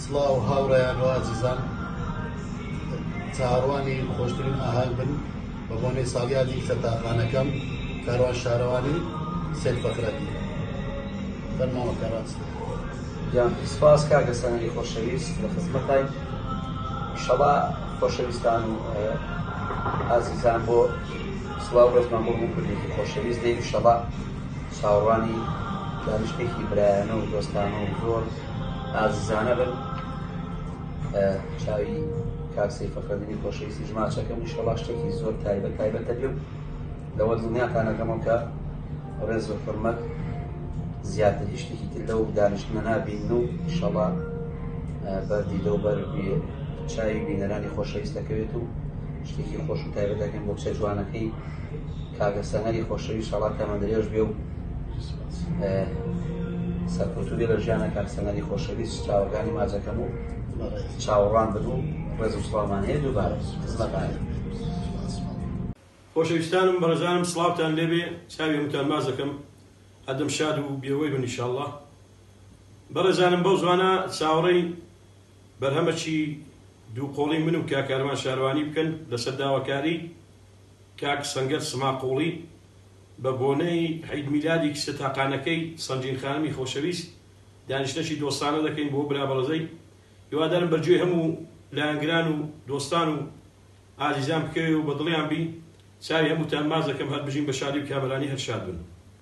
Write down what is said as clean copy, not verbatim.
سڵاو هاوڕێیان و عزیزان، چاوەڕوانی خۆشترین ئاهنگ بن بە بۆنەی ساڵیادی سەرتاخانەکەم کاروان شارەوانی سید فەخرەدی. فەرماوە کاروان. جان سپاس کاکە سەنەری خۆشەویست لە خزمەتای. ئینشەڵا خۆشەویستان و ئازیزان بۆ سڵاو ڕێزمان بۆ بوو کردێکی خۆشەویست دەی ئینشەڵا چاوەڕوانی دانیشتێکی برایانە و دۆستانە و زۆر ئازیزانە بن. چاوی کاک سەید فەخرەدینی خۆشەویستی ژماچەکەم ئینشەڵا شتێکی زۆر تایبەتە بێ و لەوە دڵنیاتانەکەمەوە کە ڕێز و حورمەت زیاتر هیچ شتێکی تر لەو دانیشتنە نابین و ئینشەڵا بەردی دەوبەر چاوی بینەرانی خۆشەویست دەکەوێت و شتێکی خۆش و تایبەت دەکەین بۆ کچە جوانەکەی کاکە سەنەری خۆشەویست ئینشەڵا تەمەندەرێش بێ و سەرکەوتوو بێ لە ژیانە کاک سەنەری خۆشەویست چاوەڕوانی ماجەکەم و چاوەڕوان بن و ڕێز و سڵامان هەیە دووبارە خزمەتانە. خۆشەویستانم بەڕێزانم سڵاوتان لێبێ، چاوی هەمووتان مازەکەم، ئەدەم شاد و بێوەی بن ئینشەڵڵا. بەڕێزانم بەو زوانە چاوەڕێی بەرهەمەکی دووقۆڵی من و کاک کاروان شارەوانی بکەن لەسەر داواکاری کاک سەنگەر سماقوڵی بە بۆنەی عید میلادی کچە تاقانەکەی سەنجین خانمی خۆشەویست دانیشتەشی دۆستانە دەکەین بۆ برا بەڕێزەی. هیوادارم بەرگوێی هەموو لایەنگران و دۆستان و ئازیزان بکەوێ و بە دڵیان بی. چاوی هەمووتان ماز دەکەم هەر بژین بە شادی و کامەرانی هەر شاد بن.